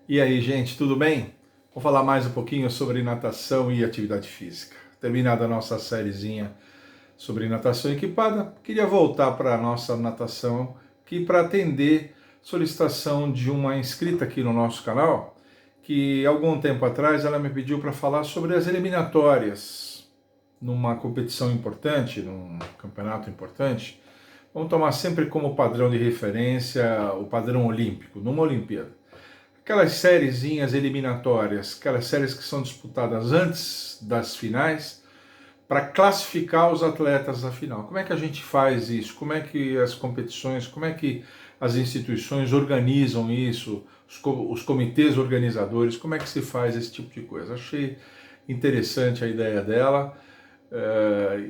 E aí, gente, tudo bem? Vou falar mais um pouquinho sobre natação e atividade física. Terminada a nossa sériezinha sobre natação equipada, queria voltar para a nossa natação, que para atender solicitação de uma inscrita aqui no nosso canal, que algum tempo atrás ela me pediu para falar sobre as eliminatórias numa competição importante, num campeonato importante. Vamos tomar sempre como padrão de referência o padrão olímpico, numa Olimpíada. Aquelas sériezinhas eliminatórias, aquelas séries que são disputadas antes das finais, para classificar os atletas da final. Como é que a gente faz isso? Como é que as competições, como é que as instituições organizam isso? Os comitês organizadores, como é que se faz esse tipo de coisa? Achei interessante a ideia dela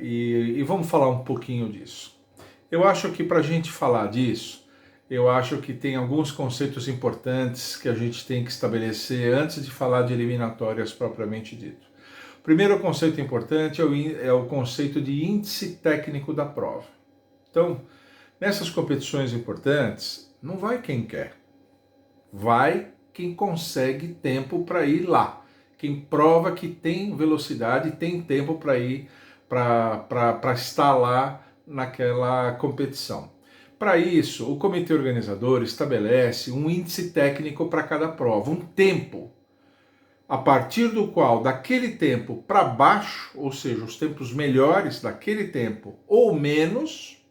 e vamos falar um pouquinho disso. Eu acho que para a gente falar disso, eu acho que tem alguns conceitos importantes que a gente tem que estabelecer antes de falar de eliminatórias propriamente dito. O primeiro conceito importante é o conceito de índice técnico da prova. Então, nessas competições importantes, não vai quem quer, vai quem consegue tempo para ir lá, quem prova que tem velocidade, tem tempo para ir, para estar lá naquela competição. Para isso, o comitê organizador estabelece um índice técnico para cada prova, um tempo, a partir do qual, daquele tempo para baixo, ou seja, os tempos melhores daquele tempo ou menos,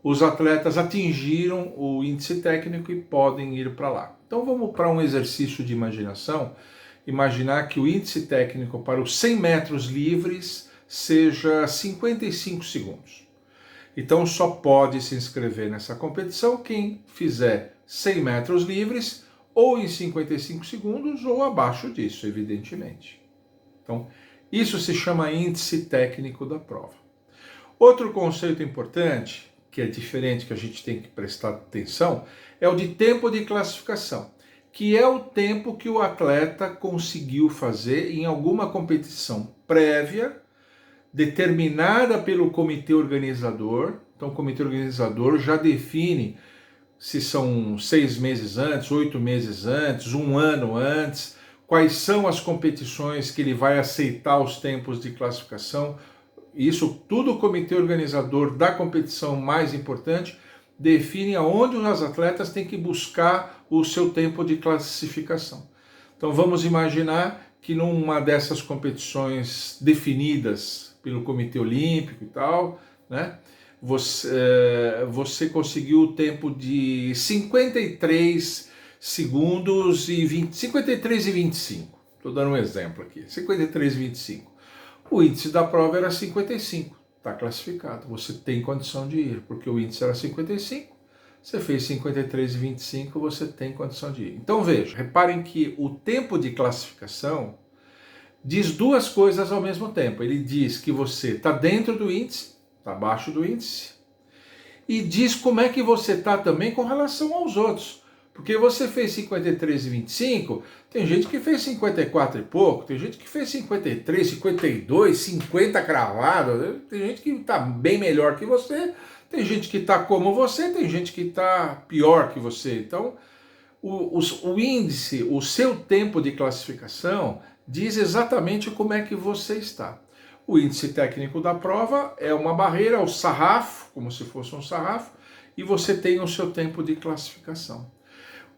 os atletas atingiram o índice técnico e podem ir para lá. Então vamos para um exercício de imaginação, imaginar que o índice técnico para os 100 metros livres seja 55 segundos. Então só pode se inscrever nessa competição quem fizer 100 metros livres ou em 55 segundos ou abaixo disso, evidentemente. Então isso se chama índice técnico da prova. Outro conceito importante, que é diferente, que a gente tem que prestar atenção, é o de tempo de classificação, que é o tempo que o atleta conseguiu fazer em alguma competição prévia determinada pelo comitê organizador. Então o comitê organizador já define se são 6 meses antes, 8 meses antes, um ano antes, quais são as competições que ele vai aceitar os tempos de classificação. Isso tudo o comitê organizador da competição mais importante define aonde os atletas têm que buscar o seu tempo de classificação. Então vamos imaginar que numa dessas competições definidas pelo Comitê Olímpico e tal, né, você conseguiu o tempo de 53 segundos e 53 e 25. Estou dando um exemplo aqui, 53 e 25. O índice da prova era 55, está classificado, você tem condição de ir, porque o índice era 55, você fez 53 e 25, você tem condição de ir. Então veja, reparem que o tempo de classificação diz duas coisas ao mesmo tempo. Ele diz que você está dentro do índice, está abaixo do índice, e diz como é que você está também com relação aos outros. Porque você fez 53 e 25, tem gente que fez 54 e pouco, tem gente que fez 53, 52, 50 cravado, tem gente que está bem melhor que você, tem gente que está como você, tem gente que está pior que você. Então, o índice, o seu tempo de classificação, diz exatamente como é que você está. O índice técnico da prova é uma barreira, o sarrafo, como se fosse um sarrafo, e você tem o seu tempo de classificação.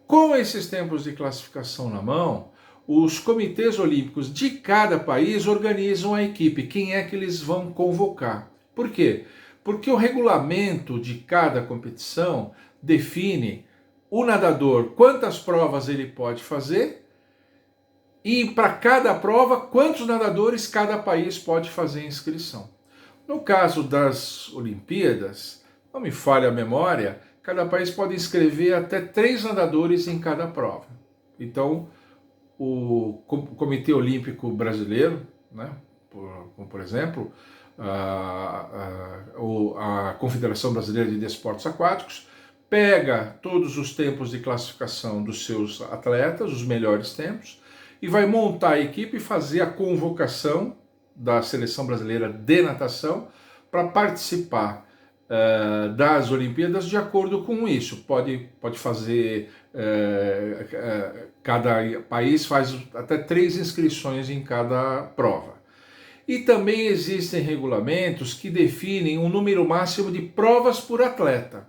Com esses tempos de classificação na mão, os comitês olímpicos de cada país organizam a equipe, quem é que eles vão convocar. Por quê? Porque o regulamento de cada competição define o nadador quantas provas ele pode fazer e para cada prova quantos nadadores cada país pode fazer inscrição. No caso das Olimpíadas, não me falha a memória, cada país pode inscrever até 3 nadadores em cada prova. Então, o Comitê Olímpico Brasileiro, né, por exemplo, a Confederação Brasileira de Desportos Aquáticos, pega todos os tempos de classificação dos seus atletas, os melhores tempos, e vai montar a equipe e fazer a convocação da Seleção Brasileira de Natação para participar das Olimpíadas de acordo com isso. Pode fazer Cada país faz até 3 inscrições em cada prova. E também existem regulamentos que definem um número máximo de provas por atleta.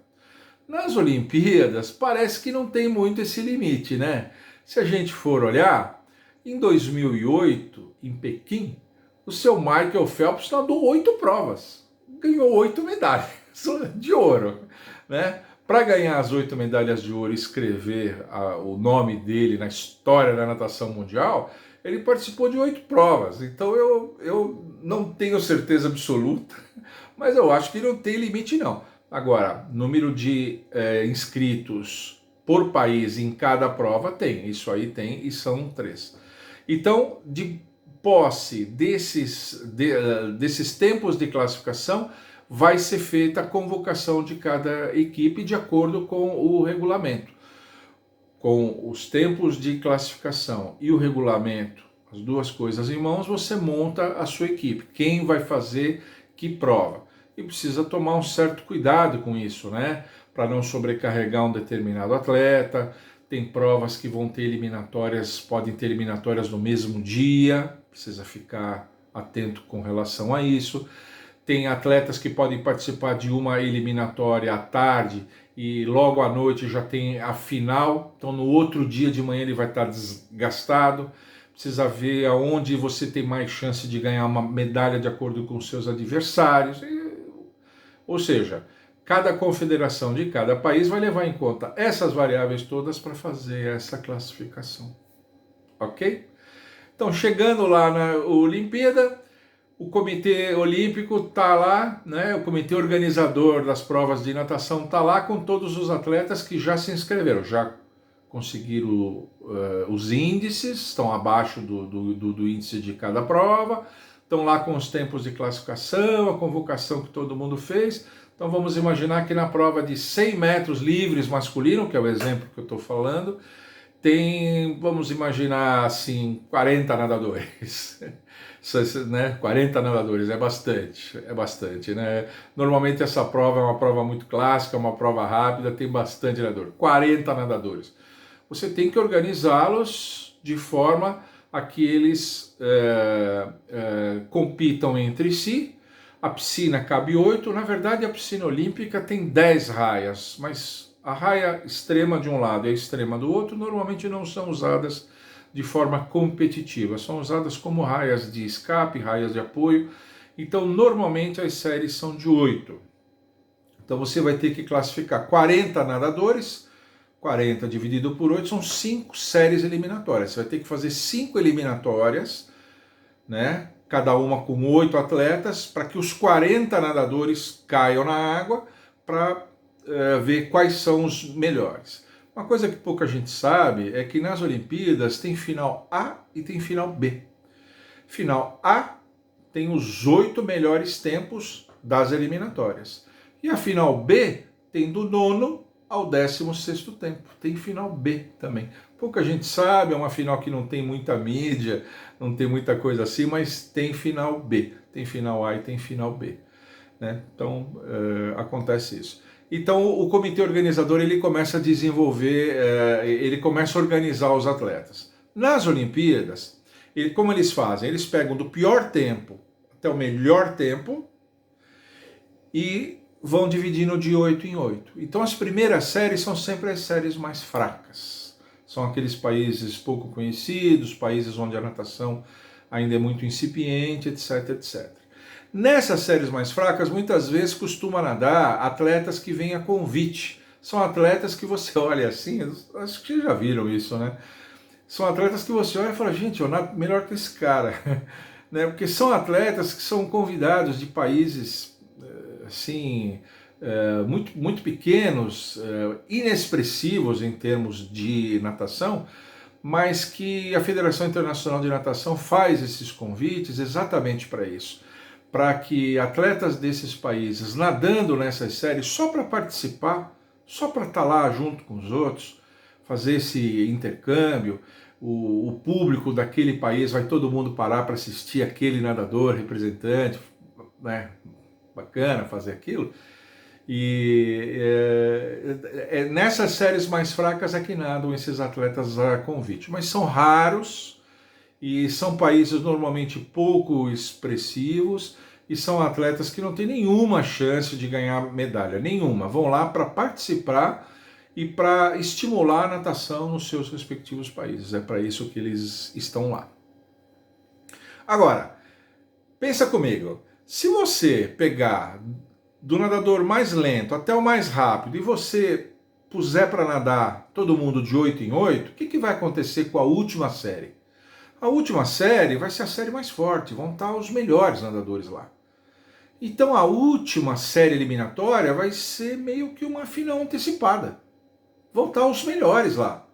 Nas Olimpíadas, parece que não tem muito esse limite, né? Se a gente for olhar, em 2008, em Pequim, o seu Michael Phelps nadou 8 provas, ganhou 8 medalhas de ouro, né? Para ganhar as 8 medalhas de ouro e escrever o nome dele na história da natação mundial, ele participou de 8 provas. Então eu não tenho certeza absoluta, mas eu acho que não tem limite não. Agora, número de inscritos por país em cada prova tem, isso aí tem, e são 3. Então, de posse desses tempos de classificação, vai ser feita a convocação de cada equipe de acordo com o regulamento. Com os tempos de classificação e o regulamento, as duas coisas em mãos, você monta a sua equipe. Quem vai fazer que prova? E precisa tomar um certo cuidado com isso, né? Para não sobrecarregar um determinado atleta. Tem provas que vão ter eliminatórias, podem ter eliminatórias no mesmo dia, precisa ficar atento com relação a isso. Tem atletas que podem participar de uma eliminatória à tarde e logo à noite já tem a final, então no outro dia de manhã ele vai estar desgastado. Precisa ver aonde você tem mais chance de ganhar uma medalha de acordo com os seus adversários. Ou seja, cada confederação de cada país vai levar em conta essas variáveis todas para fazer essa classificação. Ok? Então, chegando lá na Olimpíada, o Comitê Olímpico está lá, né? O comitê organizador das provas de natação está lá com todos os atletas que já se inscreveram, já conseguiram os índices, estão abaixo do índice de cada prova, estão lá com os tempos de classificação, a convocação que todo mundo fez. Então vamos imaginar que na prova de 100 metros livres masculino, que é o exemplo que eu estou falando, tem, vamos imaginar assim, 40 nadadores. Né? 40 nadadores é bastante, né? Normalmente essa prova é uma prova muito clássica, uma prova rápida, tem bastante nadador. 40 nadadores. Você tem que organizá-los de forma a que eles compitam entre si. A piscina cabe 8, na verdade a piscina olímpica tem 10 raias, mas a raia extrema de um lado e a extrema do outro normalmente não são usadas de forma competitiva, são usadas como raias de escape, raias de apoio. Então normalmente as séries são de 8. Então você vai ter que classificar 40 nadadores, 40 dividido por 8 são 5 séries eliminatórias. Você vai ter que fazer 5 eliminatórias, né? Cada uma com 8 atletas, para que os 40 nadadores caiam na água para ver quais são os melhores. Uma coisa que pouca gente sabe é que nas Olimpíadas tem final A e tem final B. Final A tem os 8 melhores tempos das eliminatórias. E a final B tem do 9º ao 16º tempo. Tem final B também. Pouca gente sabe, é uma final que não tem muita mídia, não tem muita coisa assim, mas tem final B. Tem final A e tem final B, né? Então, acontece isso. Então o comitê organizador ele começa a desenvolver, ele começa a organizar os atletas. Nas Olimpíadas, como eles fazem? Eles pegam do pior tempo até o melhor tempo e vão dividindo de 8 em 8. Então as primeiras séries são sempre as séries mais fracas. São aqueles países pouco conhecidos, países onde a natação ainda é muito incipiente, etc, etc. Nessas séries mais fracas, muitas vezes costuma nadar atletas que vêm a convite. São atletas que você olha assim, acho que vocês já viram isso, né? São atletas que você olha e fala, gente, eu nado melhor que esse cara. Né? Porque são atletas que são convidados de países, assim, muito, muito pequenos, inexpressivos em termos de natação, mas que a Federação Internacional de Natação faz esses convites exatamente para isso. Para que atletas desses países nadando nessas séries só para participar, só para estar lá junto com os outros, fazer esse intercâmbio, o público daquele país vai todo mundo parar para assistir aquele nadador representante, né? Bacana fazer aquilo. E nessas séries mais fracas é que nadam esses atletas a convite, mas são raros e são países normalmente pouco expressivos e são atletas que não têm nenhuma chance de ganhar medalha, nenhuma. Vão lá para participar e para estimular a natação nos seus respectivos países. É para isso que eles estão lá. Agora, pensa comigo, se você pegar do nadador mais lento até o mais rápido e você puser para nadar todo mundo de 8 em 8, o que vai acontecer com a última série? A última série vai ser a série mais forte, vão estar os melhores nadadores lá. Então a última série eliminatória vai ser meio que uma final antecipada. Vão estar os melhores lá.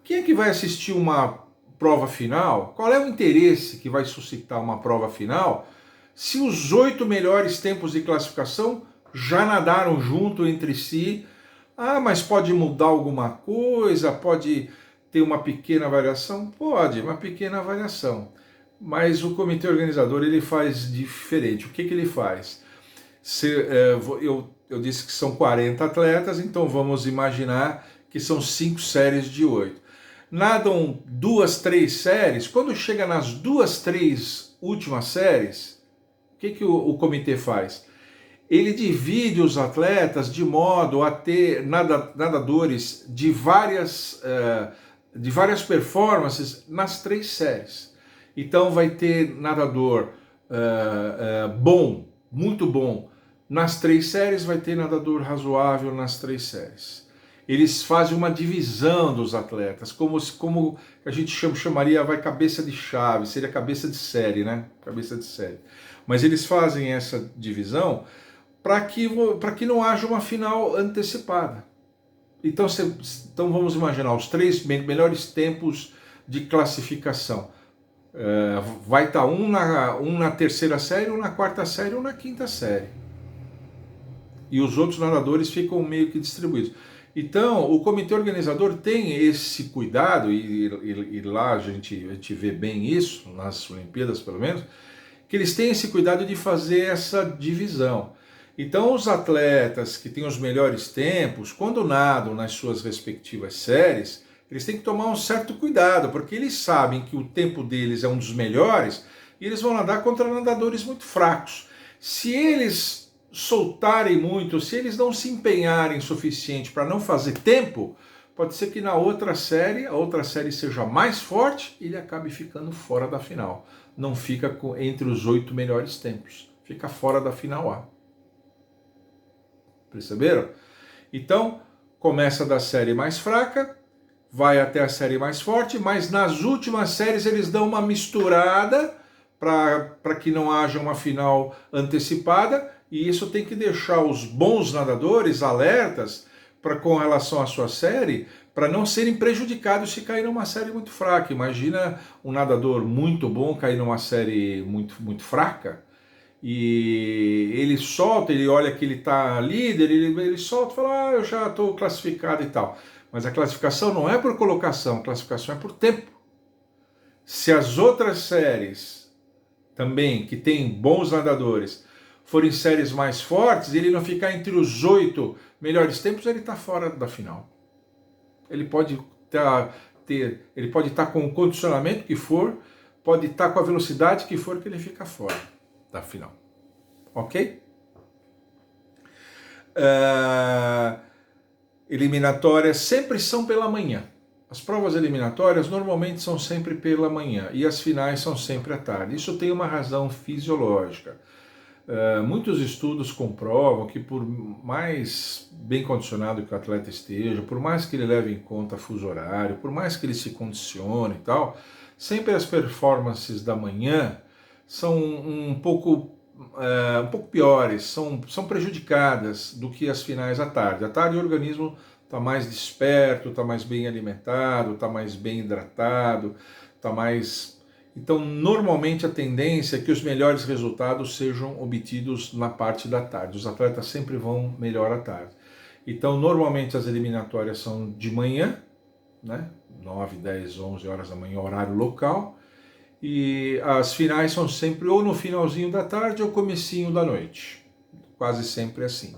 Quem é que vai assistir uma prova final? Qual é o interesse que vai suscitar uma prova final se os 8 melhores tempos de classificação já nadaram junto entre si? Ah, mas pode mudar alguma coisa, pode ter uma pequena variação? Pode, uma pequena variação. Mas o comitê organizador ele faz diferente. O que ele faz? Eu disse que são 40 atletas, então vamos imaginar que são 5 séries de 8. Nadam 2, 3 séries. Quando chega nas 2, 3 últimas séries, o que o comitê faz? Ele divide os atletas de modo a ter nadadores de várias performances nas 3 séries. Então vai ter nadador bom, muito bom, nas 3 séries, vai ter nadador razoável nas 3 séries. Eles fazem uma divisão dos atletas, como a gente chamaria, cabeça de chave, seria cabeça de série, né? Cabeça de série. Mas eles fazem essa divisão para que não haja uma final antecipada. Então vamos imaginar os 3 melhores tempos de classificação. Vai estar um na terceira série, um na quarta série, um na quinta série. E os outros nadadores ficam meio que distribuídos. Então, o comitê organizador tem esse cuidado, e lá a gente vê bem isso, nas Olimpíadas pelo menos, que eles têm esse cuidado de fazer essa divisão. Então, os atletas que têm os melhores tempos, quando nadam nas suas respectivas séries, eles têm que tomar um certo cuidado, porque eles sabem que o tempo deles é um dos melhores e eles vão nadar contra nadadores muito fracos. Se eles soltarem muito, se eles não se empenharem o suficiente para não fazer tempo, pode ser que na outra série, a outra série seja mais forte e ele acabe ficando fora da final. Não fica entre os 8 melhores tempos, fica fora da final A. Perceberam? Então, começa da série mais fraca, vai até a série mais forte, mas nas últimas séries eles dão uma misturada para que não haja uma final antecipada, e isso tem que deixar os bons nadadores alertas com relação à sua série, para não serem prejudicados se cair numa série muito fraca. Imagina um nadador muito bom cair numa série muito, muito fraca, e ele solta, ele olha que ele está líder, ele solta e fala, eu já estou classificado e tal. Mas a classificação não é por colocação, a classificação é por tempo. Se as outras séries também, que tem bons nadadores, forem séries mais fortes, ele não ficar entre os 8 melhores tempos, ele está fora da final. Ele pode estar com o condicionamento que for, pode estar com a velocidade que for, que ele fica fora da final. Ok? Eliminatórias sempre são pela manhã. As provas eliminatórias normalmente são sempre pela manhã e as finais são sempre à tarde. Isso tem uma razão fisiológica. Muitos estudos comprovam que por mais bem condicionado que o atleta esteja, por mais que ele leve em conta fuso horário, por mais que ele se condicione e tal, sempre as performances da manhã são um pouco piores, são prejudicadas do que as finais à tarde. À tarde o organismo está mais desperto, está mais bem alimentado, está mais bem hidratado, está mais... Então, normalmente a tendência é que os melhores resultados sejam obtidos na parte da tarde. Os atletas sempre vão melhor à tarde. Então, normalmente as eliminatórias são de manhã, né? 9, 10, 11 horas da manhã, horário local. E as finais são sempre ou no finalzinho da tarde ou comecinho da noite. Quase sempre assim,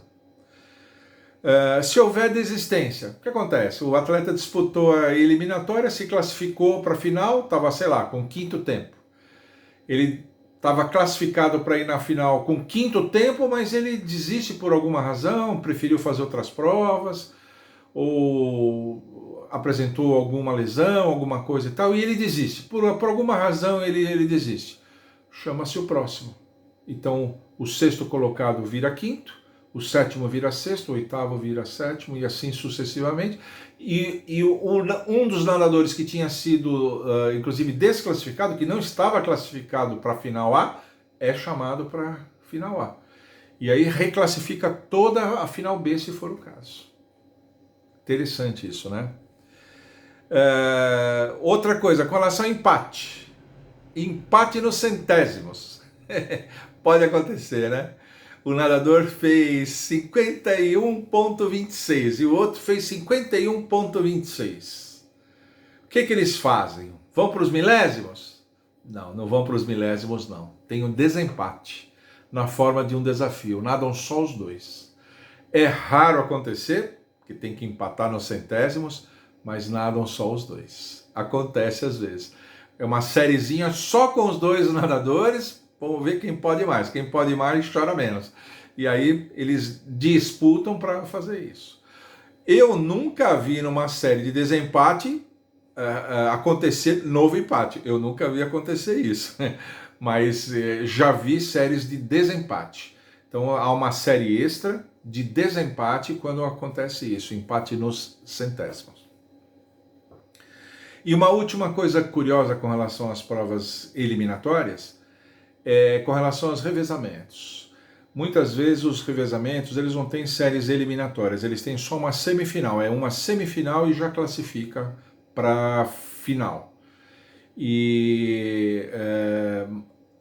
Se houver desistência, o que acontece? O atleta disputou a eliminatória, se classificou para a final, estava, sei lá, com quinto tempo. Ele estava classificado para ir na final com quinto tempo, mas ele desiste por alguma razão, preferiu fazer outras provas, ou apresentou alguma lesão, alguma coisa e tal, e ele desiste. Por alguma razão ele desiste. Chama-se o próximo. Então, o sexto colocado vira quinto, o sétimo vira sexto, o oitavo vira sétimo, e assim sucessivamente. Um dos nadadores que tinha sido, inclusive, desclassificado, que não estava classificado para a final A, é chamado para a final A. E aí reclassifica toda a final B, se for o caso. Interessante isso, né? Outra coisa, com relação a empate. Empate nos centésimos. Pode acontecer, né? O nadador fez 51,26 e o outro fez 51,26. O que eles fazem? Vão para os milésimos? Não vão para os milésimos, não. Tem um desempate na forma de um desafio. Nadam só os dois. É raro acontecer, que tem que empatar nos centésimos, mas nadam só os dois. Acontece às vezes. É uma sériezinha só com os dois nadadores. Vamos ver quem pode mais. Quem pode mais chora menos. E aí eles disputam para fazer isso. Eu nunca vi numa série de desempate acontecer novo empate. Eu nunca vi acontecer isso. Mas já vi séries de desempate. Então há uma série extra de desempate quando acontece isso. Empate nos centésimos. E uma última coisa curiosa com relação às provas eliminatórias com relação aos revezamentos. Muitas vezes os revezamentos eles não têm séries eliminatórias, eles têm só uma semifinal. É uma semifinal e já classifica para a final. E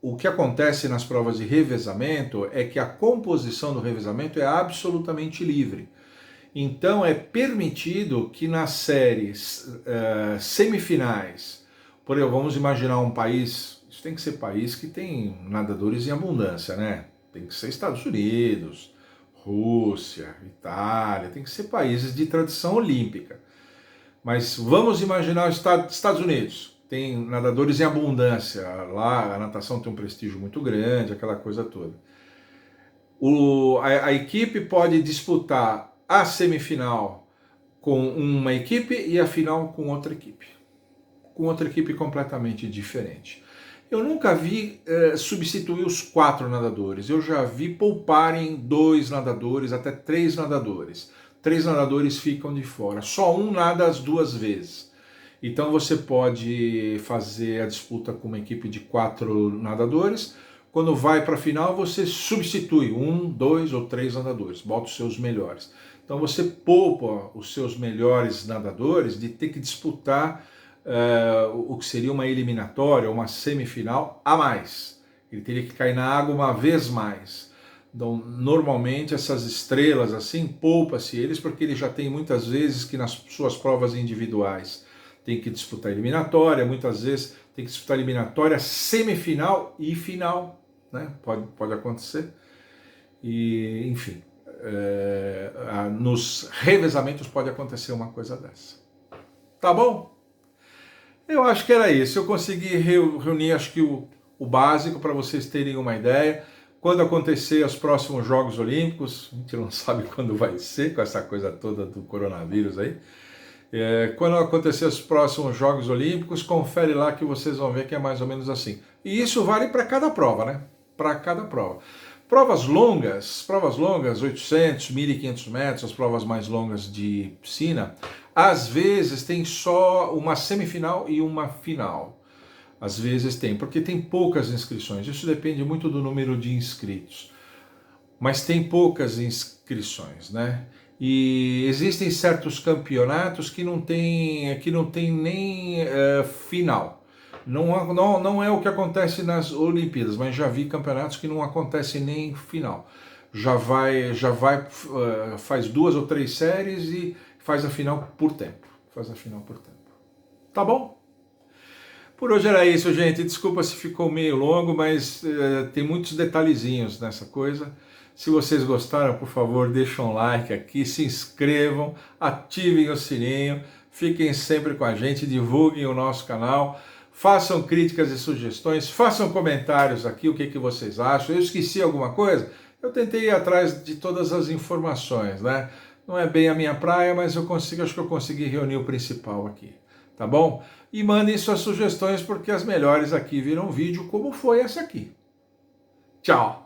o que acontece nas provas de revezamento é que a composição do revezamento é absolutamente livre. Então é permitido que nas séries semifinais, por exemplo, vamos imaginar um país, isso tem que ser país que tem nadadores em abundância, né? Tem que ser Estados Unidos, Rússia, Itália, tem que ser países de tradição olímpica. Mas vamos imaginar os Estados Unidos, tem nadadores em abundância, lá a natação tem um prestígio muito grande, aquela coisa toda. A equipe pode disputar a semifinal com uma equipe e a final com outra equipe completamente diferente. Eu nunca vi substituir os 4 nadadores, eu já vi pouparem 2 nadadores, até 3 nadadores. 3 nadadores ficam de fora, só um nada as 2 vezes. Então você pode fazer a disputa com uma equipe de 4 nadadores, quando vai para a final você substitui 1, 2 ou 3 nadadores, bota os seus melhores. Então você poupa os seus melhores nadadores de ter que disputar o que seria uma eliminatória, uma semifinal a mais. Ele teria que cair na água uma vez mais. Então, normalmente essas estrelas assim, poupa-se eles porque ele já tem muitas vezes que nas suas provas individuais tem que disputar eliminatória, muitas vezes tem que disputar eliminatória, semifinal e final, né? Pode acontecer. E, enfim, nos revezamentos pode acontecer uma coisa dessa. Tá bom? Eu acho que era isso. Eu consegui reunir, acho que o básico para vocês terem uma ideia. Quando acontecer os próximos Jogos Olímpicos, a gente não sabe quando vai ser com essa coisa toda do coronavírus aí. Quando acontecer os próximos Jogos Olímpicos, confere lá que vocês vão ver que é mais ou menos assim. E isso vale para cada prova, né? Para cada prova. Provas longas, 800, 1.500 metros, as provas mais longas de piscina, às vezes tem só uma semifinal e uma final. Às vezes tem, porque tem poucas inscrições. Isso depende muito do número de inscritos. Mas tem poucas inscrições, né? E existem certos campeonatos que não tem nem final. Não é o que acontece nas Olimpíadas, mas já vi campeonatos que não acontece nem final. Faz 2 ou 3 séries e faz a final por tempo. Tá bom? Por hoje era isso, gente. Desculpa se ficou meio longo, mas tem muitos detalhezinhos nessa coisa. Se vocês gostaram, por favor, deixem um like aqui, se inscrevam, ativem o sininho, fiquem sempre com a gente, divulguem o nosso canal, façam críticas e sugestões, façam comentários aqui, o que vocês acham. Eu esqueci alguma coisa? Eu tentei ir atrás de todas as informações, né? Não é bem a minha praia, mas acho que eu consegui reunir o principal aqui, tá bom? E mandem suas sugestões, porque as melhores aqui viram vídeo, como foi essa aqui. Tchau!